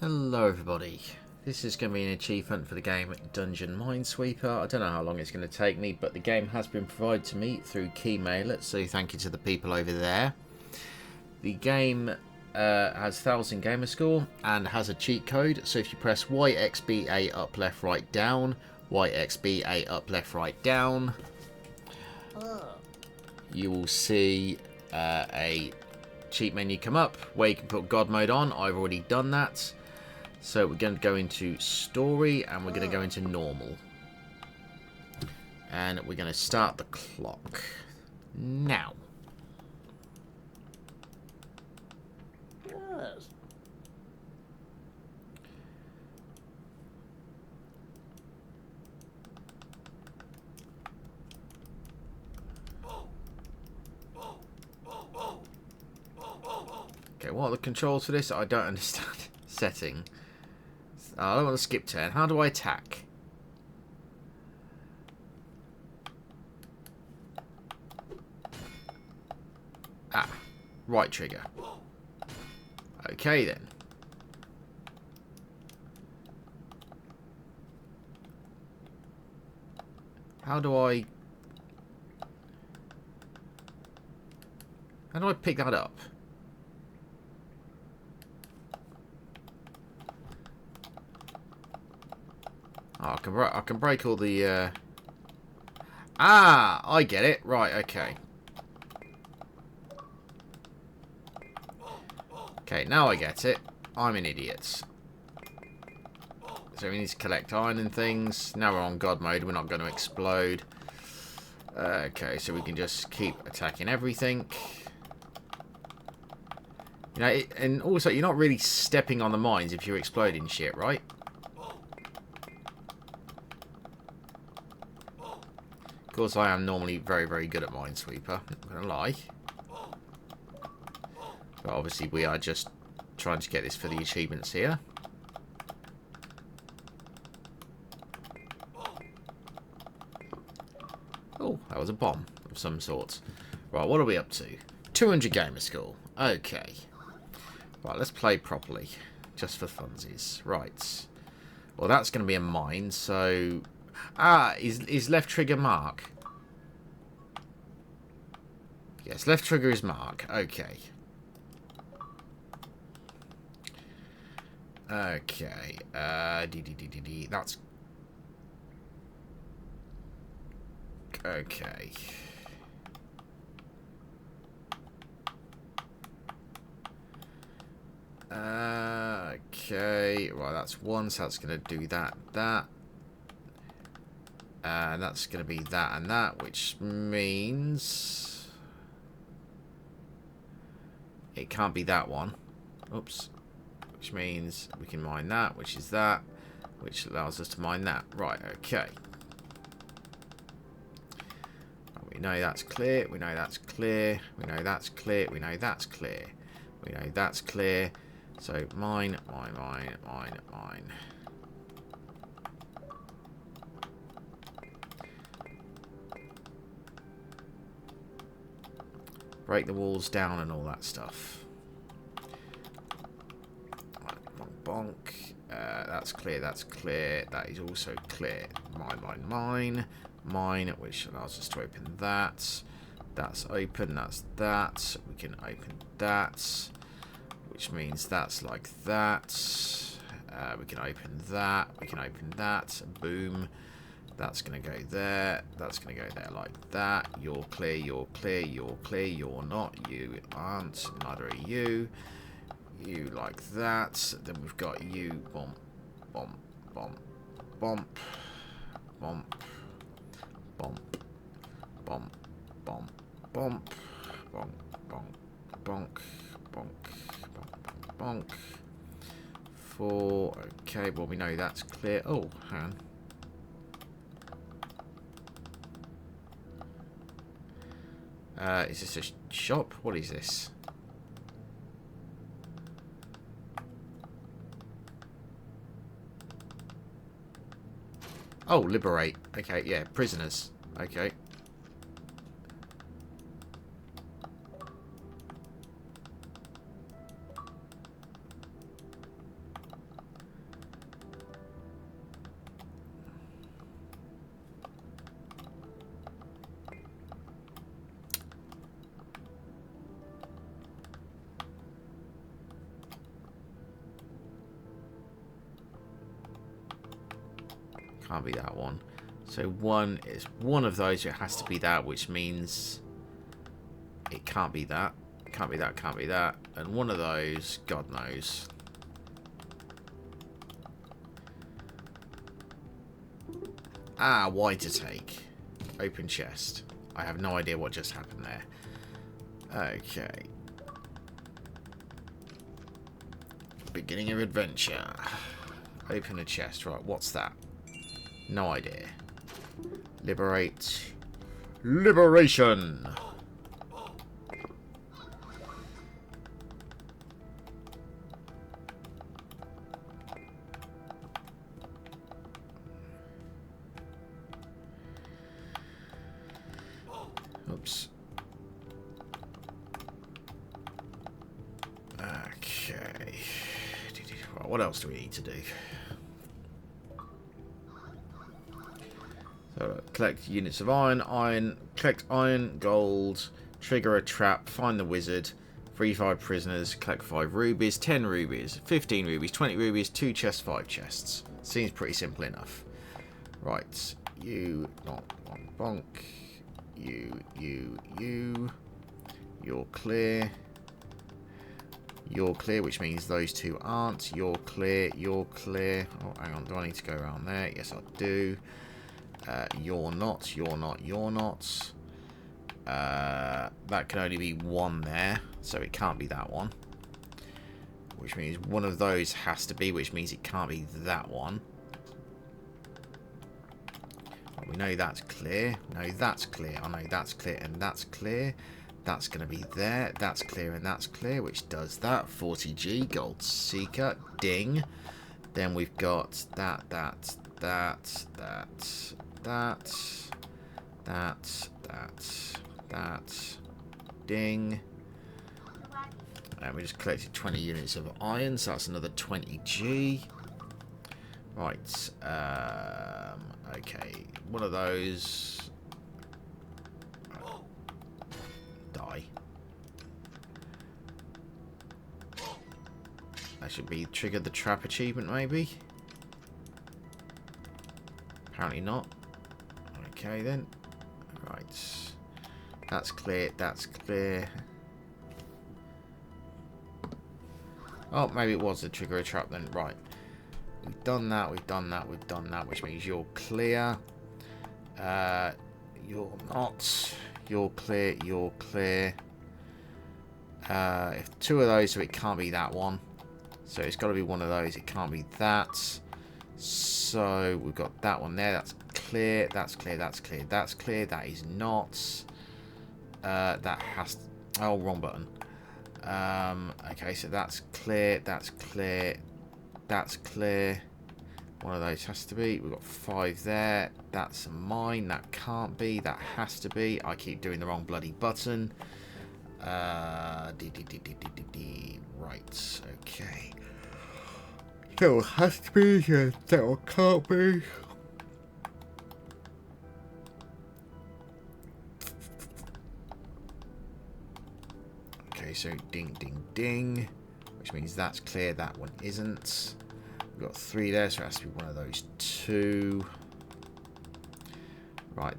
Hello everybody, this is going to be an achievement for the game Dungeon Minesweeper. I don't know how long it's going to take me, but the game has been provided to me through Keymailer, so thank you to the people over there. The game has 1000 gamer score and has a cheat code, so if you press YXBA up left right down, YXBA up left right down, you will see a cheat menu come up where you can put God mode on. I've already done that. So we're going to go into story and we're going to go into normal. And we're going to start the clock now. Yes. Okay, what are the controls for this? I don't understand. Setting. I don't want to skip turn. How do I attack? Ah, right trigger. Okay then. How do I pick that up? Oh, I can break all the Ah, I get it. Right, okay. Okay, now I get it. I'm an idiot. So we need to collect iron and things. Now we're on God mode. We're not going to explode. Okay, so we can just keep attacking everything. You know, and also you're not really stepping on the mines if you're exploding shit, right? Of course, I am normally very, very good at Minesweeper. Not going to lie. But obviously, we are just trying to get this for the achievements here. Oh, that was a bomb of some sort. Right, what are we up to? 200 gamer score. Okay. Right, let's play properly. Just for funsies. Right. Well, that's going to be a mine, so... Ah, is left trigger mark? Yes, left trigger is mark. Okay. Okay. That's... Okay. Okay. Right, that's one, so that's going to do that. And that's going to be that and that, which means it can't be that one. Oops. Which means we can mine that, which is that, which allows us to mine that. Right, okay. We know that's clear, we know that's clear, we know that's clear, we know that's clear, we know that's clear. So mine. Break the walls down and all that stuff. Right, bonk. That's clear, that's clear. That is also clear. Mine, which allows us to open that. That's open, that's that. We can open that, which means that's like that. We can open that, we can open that. Boom. That's going to go there. That's going to go there like that. You're clear, you're clear, you're clear, you're not. You aren't. Neither are you. You like that. Then we've got you. Bump, bump, bump, bump, bump, bump, bump, bump, bump, bonk, bonk, bonk, bonk, bonk, bonk. 4. Okay, well we know that's clear. Oh, hang on. Is this a shop? What is this? Oh, liberate. Okay, yeah, prisoners. Okay. can't be that one. So 1 is one of those. It has to be that, which means it can't be that. Can't be that, can't be that. And one of those, God knows. Ah, Y to take. Open chest. I have no idea what just happened there. Okay. Beginning of adventure. Open a chest. Right, what's that? No idea. Liberate. Liberation! Oops. Okay. Right, what else do we need to do? So, collect units of iron, collect iron, gold, trigger a trap, find the wizard, free 5 prisoners, collect 5 rubies, 10 rubies, 15 rubies, 20 rubies, 2 chests, 5 chests. Seems pretty simple enough. Right, you, not one bonk. You're clear. You're clear, which means those two aren't. You're clear, you're clear. Oh, hang on, do I need to go around there? Yes, I do. You're not, you're not, you're not. That can only be one there, so it can't be that one. Which means one of those has to be, which means it can't be that one. We know that's clear. No, that's clear. I know that's clear and that's clear. That's going to be there. That's clear and that's clear, which does that. 40G, Gold Seeker, ding. Then we've got that, ding. And we just collected 20 units of iron, so that's another 20G. Right, okay, one of those. Die. That should be trigger the trap achievement, maybe. Apparently not. Okay then. Right. That's clear, that's clear. Oh, maybe it was the trigger a trap then. Right. We've done that, we've done that, we've done that, which means you're clear. You're not. You're clear, you're clear. If 2 of those, so it can't be that one. So it's got to be one of those. It can't be that. So we've got that one there. That's clear, that's clear, that's clear, that's clear. That is not. That has to, oh, wrong button. Okay, so that's clear, that's clear. That's clear. One of those has to be. We've got 5 there. That's mine. That can't be. That has to be. I keep doing the wrong bloody button. Right. Okay. That one has to be. That one can't be. Okay, so ding, ding, ding. Which means that's clear. That one isn't. We've got 3 there, so it has to be one of those 2. Right,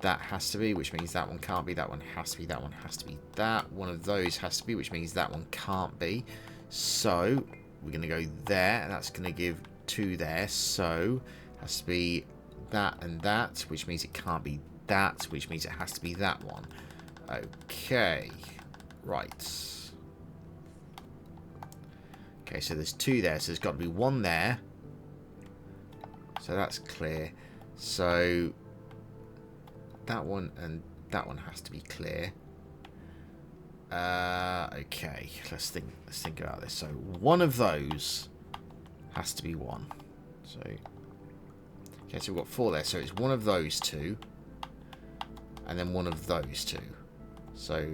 that has to be, which means that one can't be. That one has to be. That one has to be that. One of those has to be, which means that one can't be. So we're going to go there, and that's going to give 2 there. So it has to be that and that, which means it can't be that, which means it has to be that one. Okay, right. Okay, so there's 2 there, so there's got to be 1 there. So that's clear. So that one and that one has to be clear. Okay, let's think about this. So one of those has to be 1. So okay, so we've got 4 there. So it's one of those 2, and then one of those 2. So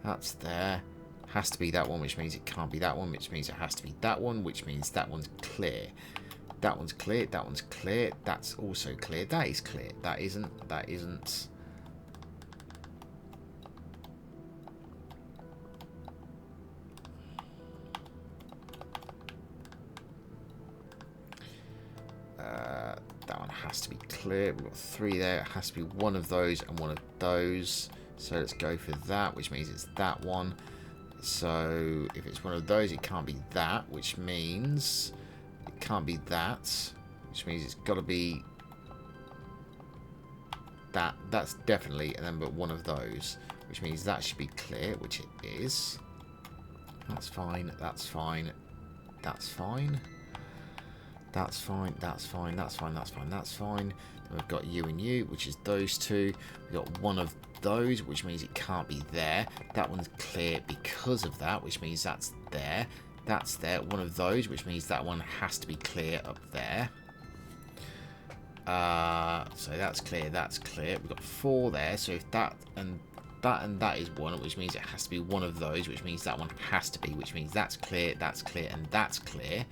that's there. Has to be that one, which means it can't be that one, which means it has to be that one, which means that one's clear. That one's clear. That one's clear. That's also clear. That is clear. That isn't. That isn't. has to be clear. We've got 3 there. It has to be one of those and one of those. So let's go for that, which means it's that one. So if it's one of those, it can't be that, which means it can't be that, which means it's got to be that. That's definitely, and then but one of those, which means that should be clear, which it is. That's fine. That's fine. That's fine. That's fine. That's fine. That's fine. That's fine. That's fine. Then we've got you and you, which is those two. We've got one of those, which means it can't be there. That one's clear because of that, which means that's there. That's there. One of those, which means that one has to be clear up there. So that's clear. That's clear. We've got 4 there. So if that and that is one, which means it has to be one of those, which means that one has to be, which means that's clear, and that's clear.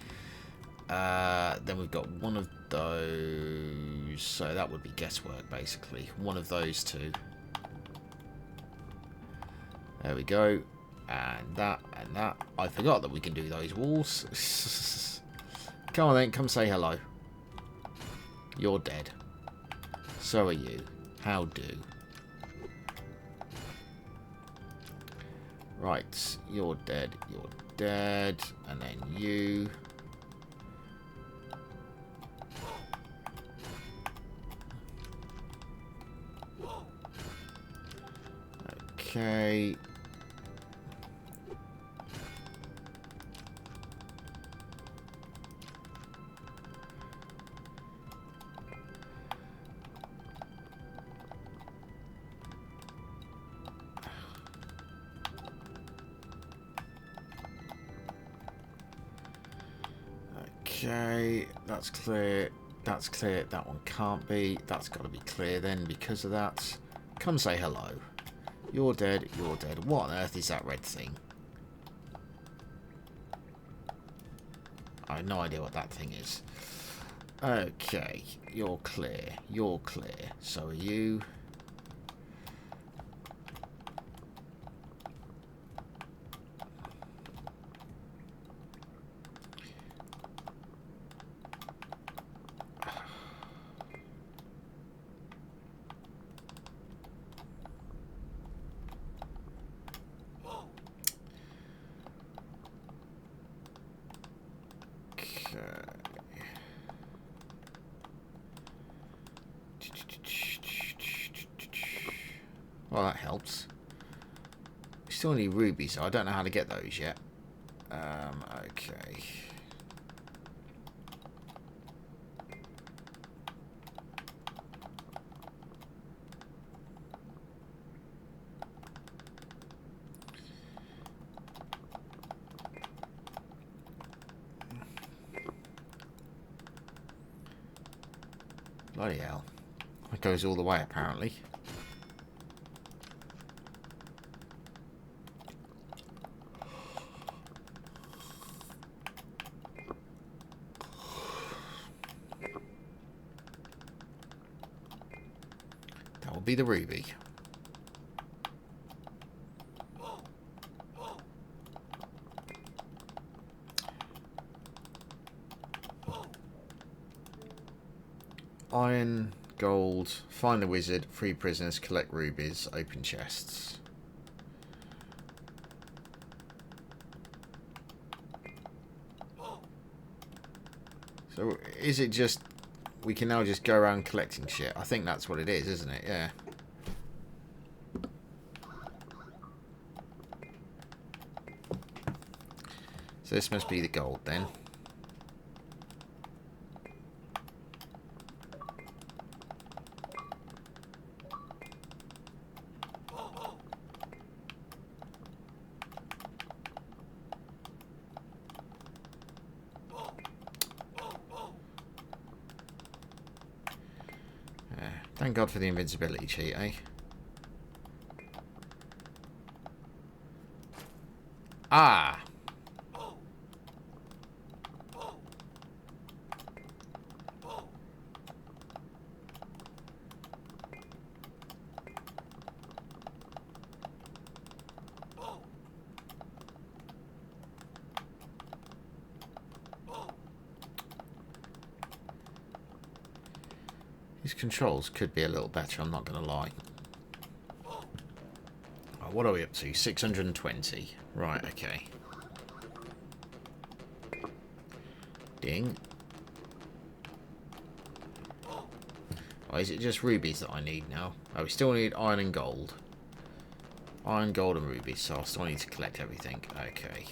Then we've got one of those, so that would be guesswork basically. One of those two. There we go. And that and that. I forgot that we can do those walls. Come on then, come say hello. You're dead. So are you. How do? Right, you're dead, and then you. Okay. Okay, that's clear. That's clear. That one can't be. That's got to be clear then because of that. Come say hello. You're dead. You're dead. What on earth is that red thing? I have no idea what that thing is. Okay, you're clear. You're clear. So are you. Well, that helps. We still need rubies, so I don't know how to get those yet. Okay. Bloody hell. It goes all the way, apparently. That will be the ruby. Iron, gold, find the wizard, free prisoners, collect rubies, open chests. So is it just we can now just go around collecting shit? I think that's what it is, isn't it? Yeah. So this must be the gold then. Thank God for the invincibility cheat, eh? Ah! These controls could be a little better, I'm not going to lie. Oh, what are we up to? 620. Right, okay. Ding. Oh, is it just rubies that I need now? Oh, we still need iron and gold. Iron, gold and rubies, so I still need to collect everything. Okay.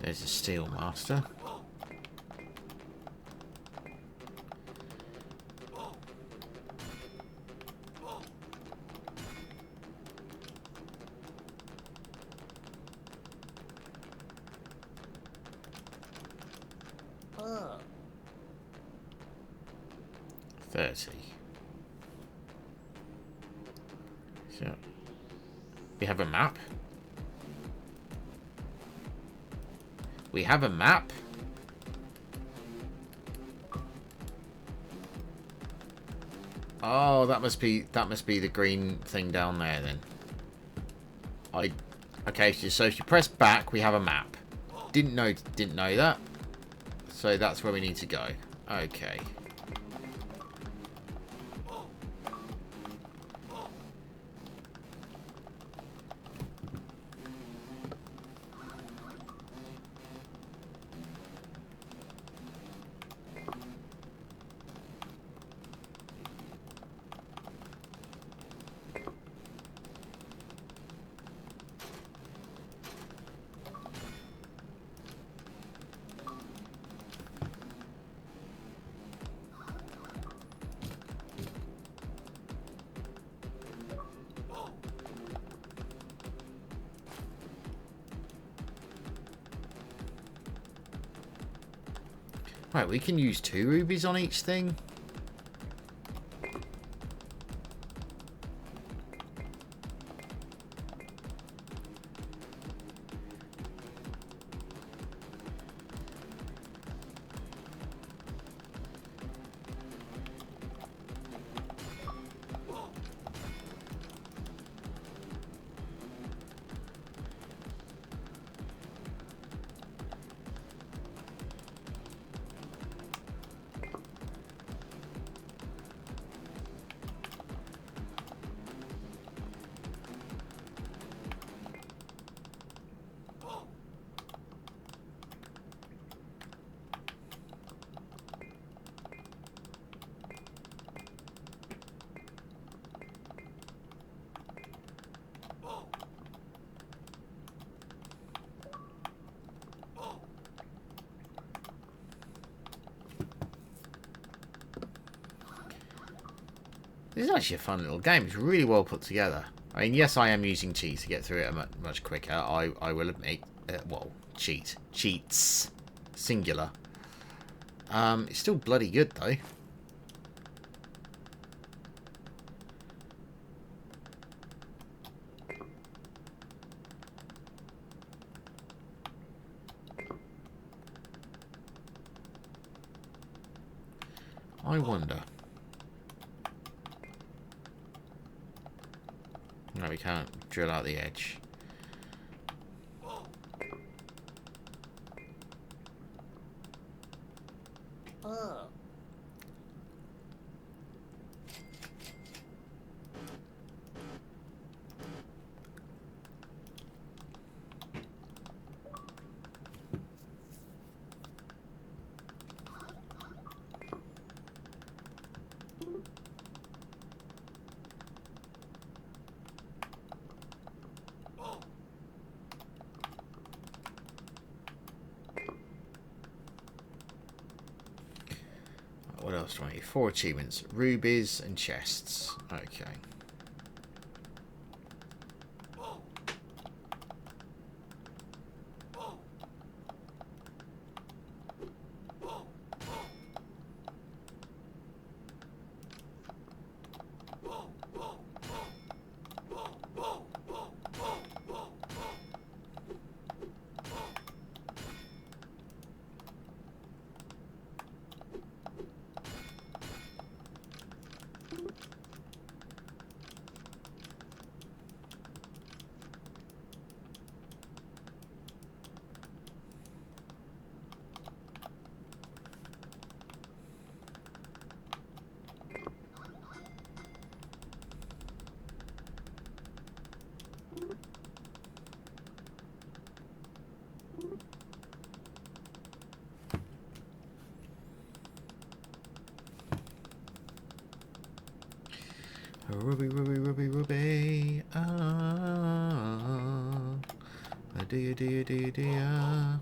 There's a steel master. Oh. 30. So, we have a map. We have a map. Oh, that must be the green thing down there then. Okay, so if you press back, we have a map. Didn't know that. So that's where we need to go. Okay. Right, we can use 2 rubies on each thing. This is actually a fun little game. It's really well put together. I mean, yes, I am using cheats to get through it much quicker. I will admit. Well, cheats. Singular. It's still bloody good, though. I wonder. No, we can't drill out the edge. Oh. What else do I need? 4 achievements. Rubies and chests. Okay. Ruby, Ruby, Ruby, Ruby. Do you, do you, do you, do you?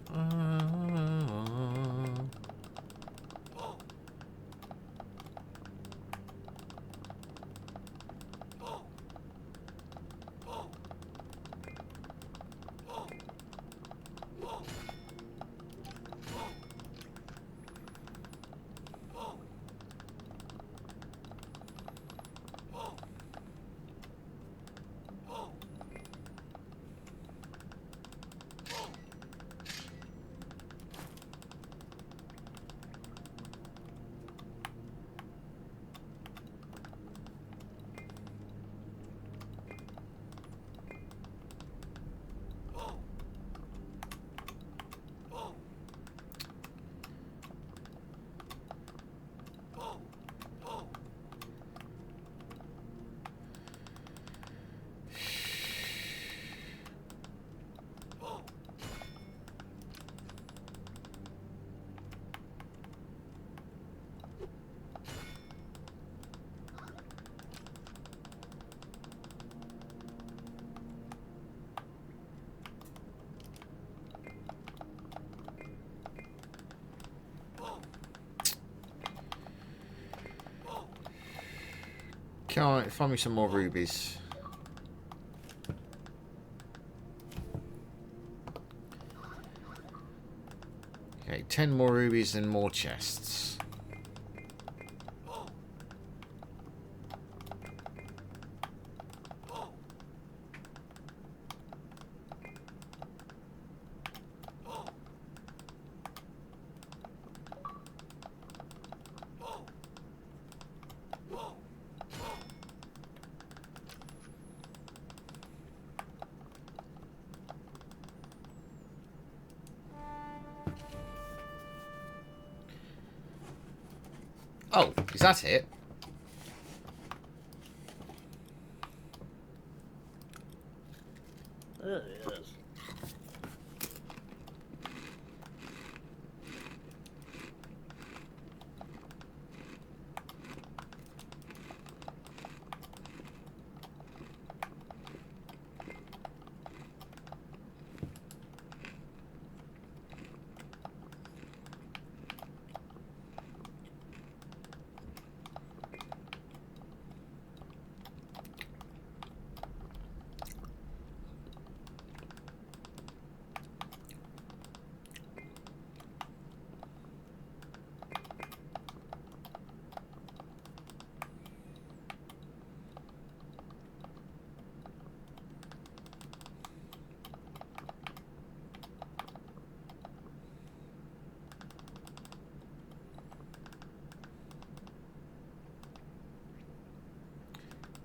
Can I find me some more rubies? Okay, 10 more rubies and more chests. Oh, is that it? Yes.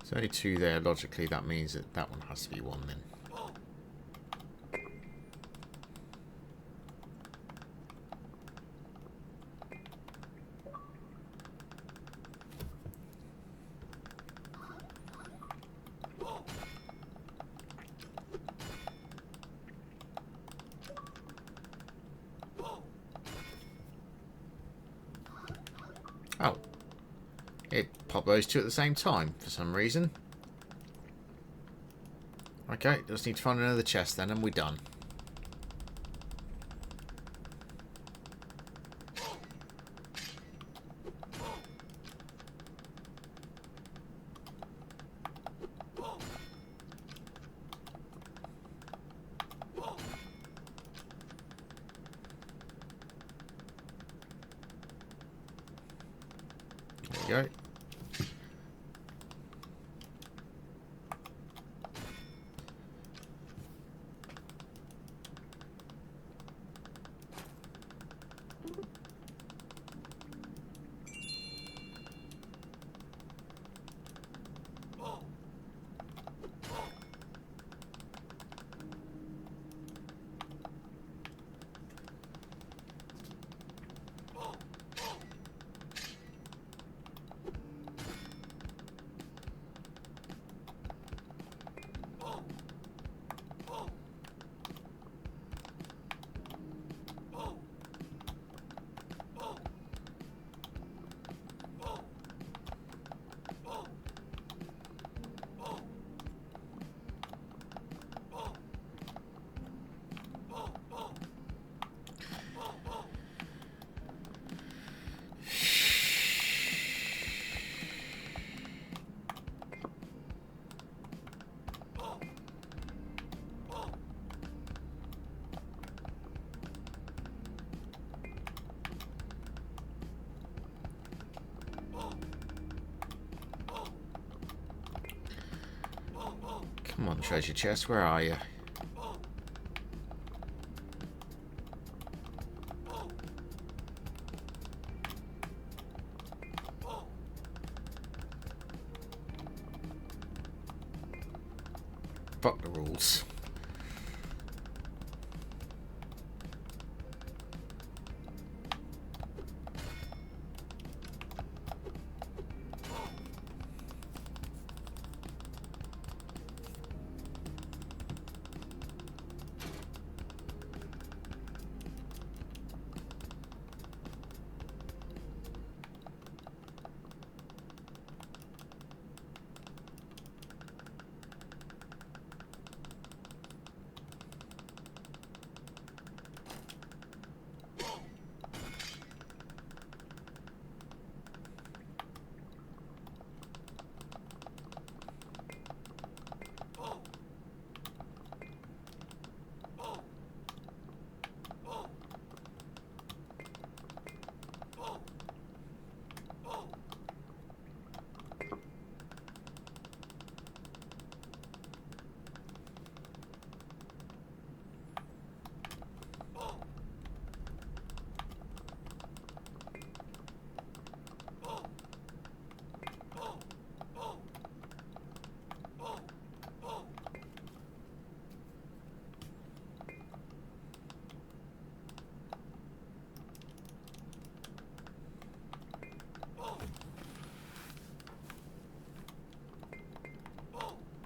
There's only 2 there. Logically, that means that that one has to be 1 then. Oh. It popped those 2 at the same time for some reason. Okay, just need to find another chest then and we're done. There we go. Come on, treasure chest, where are you? Fuck the rules.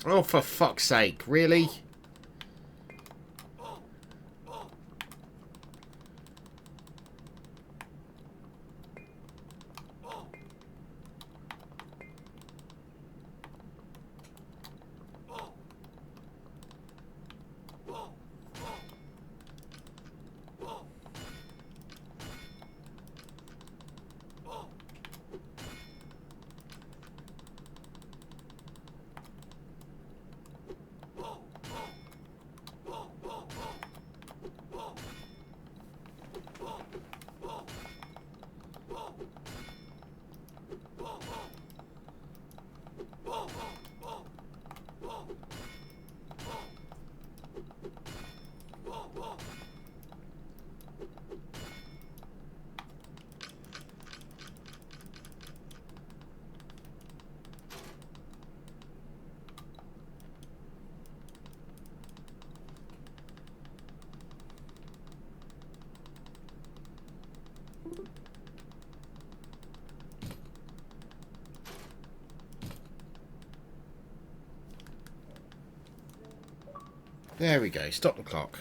Oh, for fuck's sake, really? There we go, stop the clock.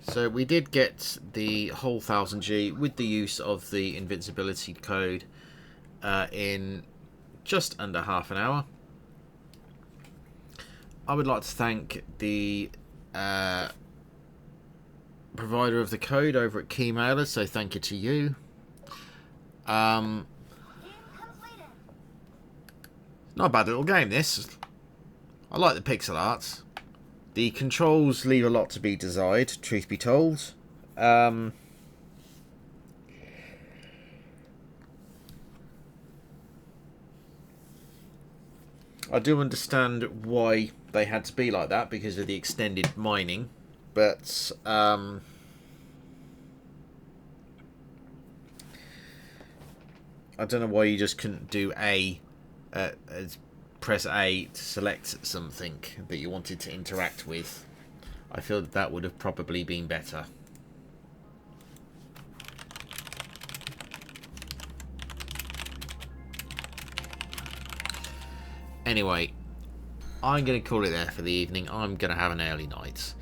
So we did get the whole 1000G with the use of the invincibility code in just under half an hour. I would like to thank the provider of the code over at Keymailer, so thank you to you. Not a bad little game, this. I like the pixel art. The controls leave a lot to be desired, truth be told. I do understand why they had to be like that because of the extended mining, but I don't know why you just couldn't do press A to select something that you wanted to interact with. I feel that that would have probably been better. Anyway, I'm going to call it there for the evening. I'm going to have an early night.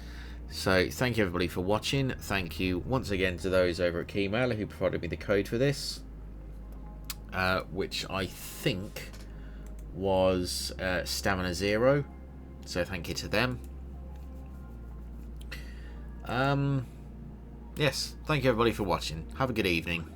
So thank you everybody for watching. Thank you once again to those over at Keymailer who provided me the code for this, which I think was Stamina 0. So thank you to them. Yes, thank you everybody for watching. Have a good evening.